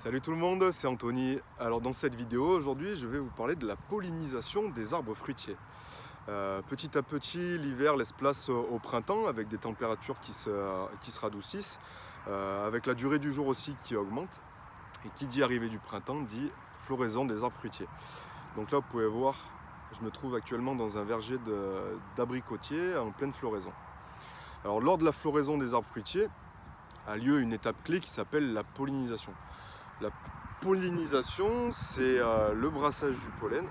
Salut tout le monde, c'est Anthony. Alors dans cette vidéo aujourd'hui je vais vous parler de la pollinisation des arbres fruitiers. Petit à petit l'hiver laisse place au printemps avec des températures qui se radoucissent, avec la durée du jour aussi qui augmente. Et qui dit arrivée du printemps dit floraison des arbres fruitiers. Donc là vous pouvez voir, je me trouve actuellement dans un verger d'abricotiers en pleine floraison. Alors lors de la floraison des arbres fruitiers a lieu une étape clé qui s'appelle la pollinisation. La pollinisation, c'est le brassage du pollen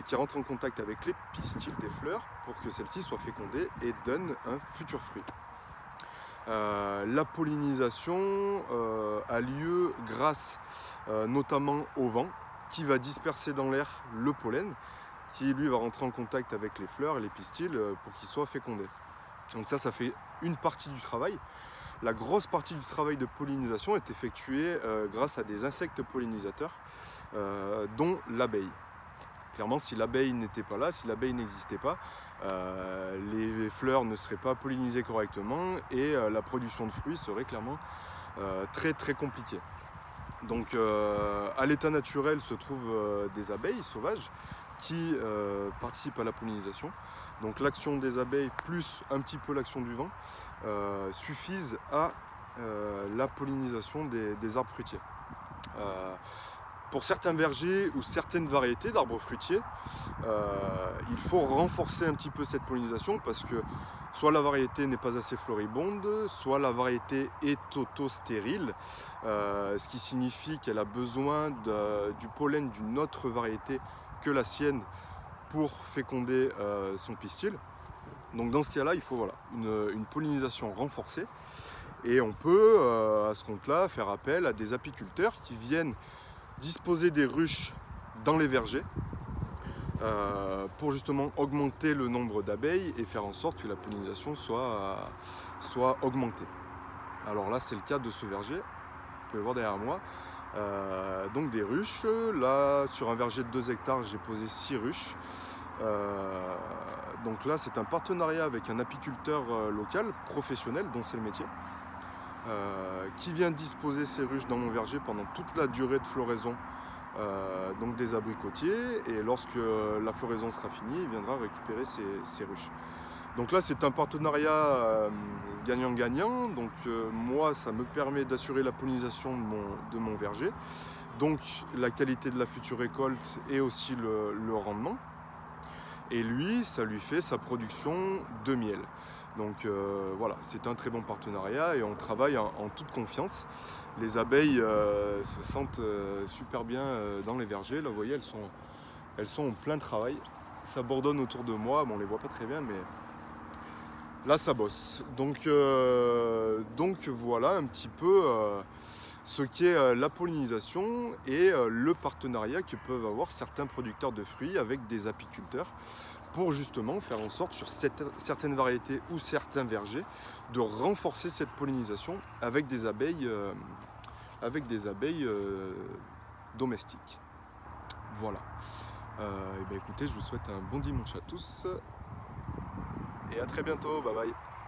qui rentre en contact avec les pistils des fleurs pour que celles-ci soient fécondées et donnent un futur fruit. La pollinisation a lieu grâce notamment au vent qui va disperser dans l'air le pollen qui lui va rentrer en contact avec les fleurs et les pistils pour qu'ils soient fécondés. Donc ça fait une partie du travail. La grosse partie du travail de pollinisation est effectuée grâce à des insectes pollinisateurs, dont l'abeille. Clairement, si l'abeille n'était pas là, si l'abeille n'existait pas, les fleurs ne seraient pas pollinisées correctement et la production de fruits serait clairement très compliquée. Donc à l'état naturel se trouvent des abeilles sauvages qui participent à la pollinisation. Donc l'action des abeilles plus un petit peu l'action du vent suffisent à la pollinisation des arbres fruitiers. Pour certains vergers ou certaines variétés d'arbres fruitiers, il faut renforcer un petit peu cette pollinisation parce que soit la variété n'est pas assez floribonde, soit la variété est auto-stérile, ce qui signifie qu'elle a besoin du pollen d'une autre variété que la sienne pour féconder son pistil. Donc dans ce cas-là, il faut une pollinisation renforcée et on peut à ce compte-là faire appel à des apiculteurs qui viennent disposer des ruches dans les vergers pour justement augmenter le nombre d'abeilles et faire en sorte que la pollinisation soit augmentée. Alors là, c'est le cas de ce verger, vous pouvez voir derrière moi. Donc des ruches, là sur un verger de 2 hectares j'ai posé 6 ruches. Donc là c'est un partenariat avec un apiculteur local, professionnel dont c'est le métier, qui vient disposer ces ruches dans mon verger pendant toute la durée de floraison donc des abricotiers, et lorsque la floraison sera finie il viendra récupérer ces ruches. Donc là c'est un partenariat gagnant-gagnant, donc moi ça me permet d'assurer la pollinisation de mon verger, donc la qualité de la future récolte et aussi le rendement, et lui ça lui fait sa production de miel. Donc voilà, c'est un très bon partenariat et on travaille en toute confiance. Les abeilles se sentent super bien dans les vergers, là vous voyez elles sont en plein travail, ça bourdonne autour de moi, bon on les voit pas très bien mais là ça bosse. Donc voilà un petit peu ce qu'est la pollinisation et le partenariat que peuvent avoir certains producteurs de fruits avec des apiculteurs pour justement faire en sorte sur certaines variétés ou certains vergers de renforcer cette pollinisation avec des abeilles, domestiques. Voilà. Et bien écoutez, je vous souhaite un bon dimanche à tous et à très bientôt. Bye bye.